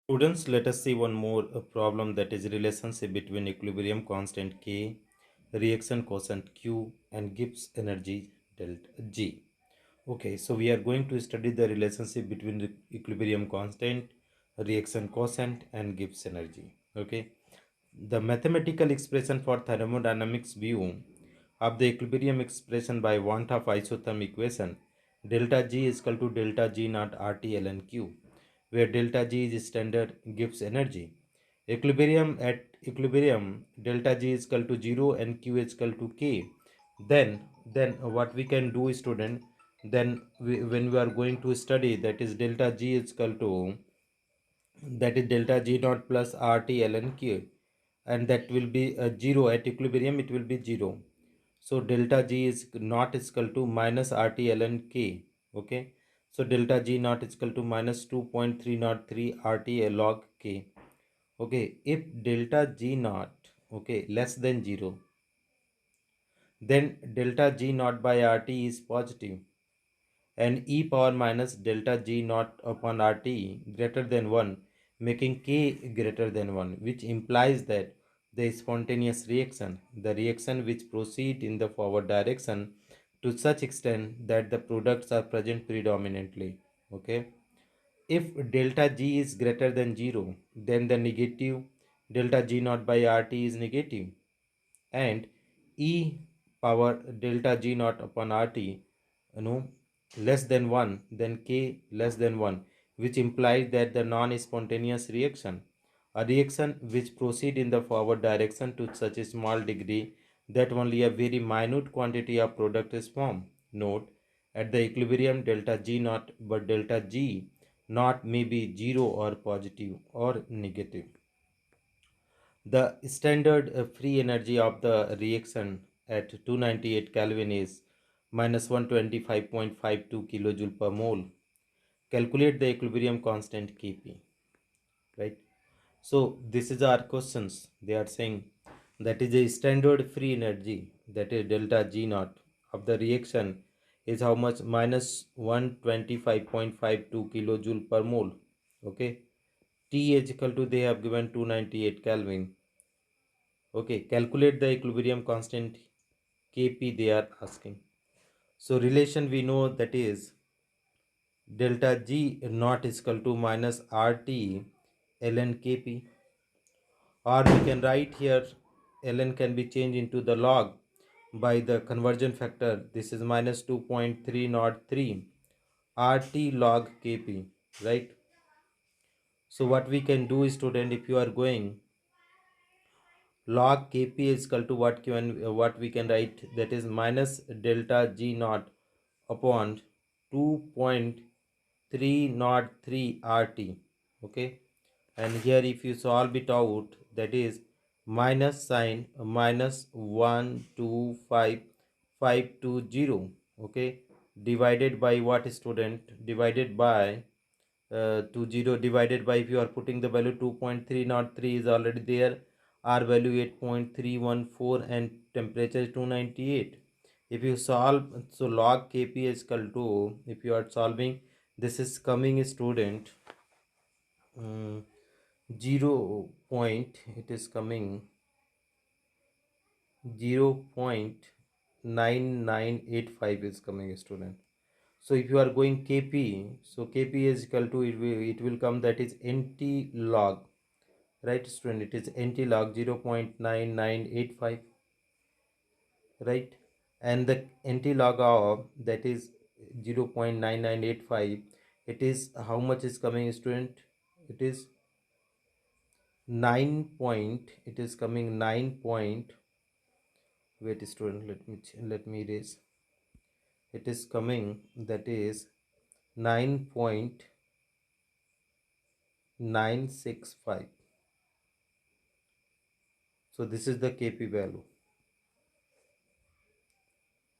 Students, let us see one more problem, that is relationship between equilibrium constant K, reaction quotient Q, and Gibbs energy delta G. Okay, so we are going to study the relationship between the equilibrium constant, reaction quotient, and Gibbs energy. Okay, the mathematical expression for thermodynamics view of the equilibrium expression by want of isotherm equation, delta G is equal to delta G naught RT ln Q, where delta G is standard Gibbs energy. At equilibrium, delta G is equal to 0 and Q is equal to K. Then what we can do, student, when we are going to study, that is delta G is equal to, that is delta G naught plus RT ln Q, and that will be 0 at equilibrium, it will be 0. So delta G is not is equal to minus RT ln K. Okay, so delta G naught is equal to minus 2.303 RT log K. Okay, if delta G naught, okay, less than 0, then delta G naught by RT is positive, and e power minus delta G naught upon RT greater than 1, making K greater than 1, which implies that the spontaneous reaction, the reaction which proceed in the forward direction to such extent that the products are present predominantly. Okay, if delta G is greater than 0, then the negative delta G naught by RT is negative, and e power delta G naught upon RT, less than 1, then K less than 1, which implies that the non-spontaneous reaction, a reaction which proceed in the forward direction to such a small degree that only a very minute quantity of product is formed. Note, at the equilibrium delta G naught, but delta G naught may be 0 or positive or negative. The standard free energy of the reaction at 298 Kelvin is minus 125.52 kilojoule per mole. Calculate the equilibrium constant Kp. Right. So this is our questions. They are saying that is a standard free energy, that is delta G naught of the reaction is how much? Minus 125.52 kilojoule per mole. Okay. T is equal to, they have given 298 Kelvin. Okay, calculate the equilibrium constant Kp they are asking. So relation we know, that is delta G naught is equal to minus RT ln Kp, or we can write here ln can be changed into the log by the conversion factor. This is minus 2.303 RT log Kp, right? So what we can do, student, if you are going, log Kp is equal to what we can write, that is minus delta G naught upon 2.303 RT. Okay, and here if you solve it out, that is minus sign minus 125,520. Okay, divided by what, student? Divided by 20, divided by, if you are putting the value 2.303 is already there, R value 8.314, and temperature is 298. If you solve, so log Kp is equal to, if you are solving, this is coming, student, 0 point, it is coming 0.9985 is coming, student. So if you are going Kp, so Kp is equal to, it will come, that is NT log, right, student? It is NT log 0.9985, right? And the NT log of that is 0.9985, it is how much is coming, student? It is 9 point, it is coming 9 point, wait, student, let me erase, it is coming, that is 9.965. So this is the Kp value,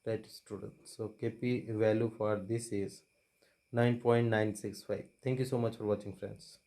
right, student? So Kp value for this is 9.965. Thank you so much for watching, friends.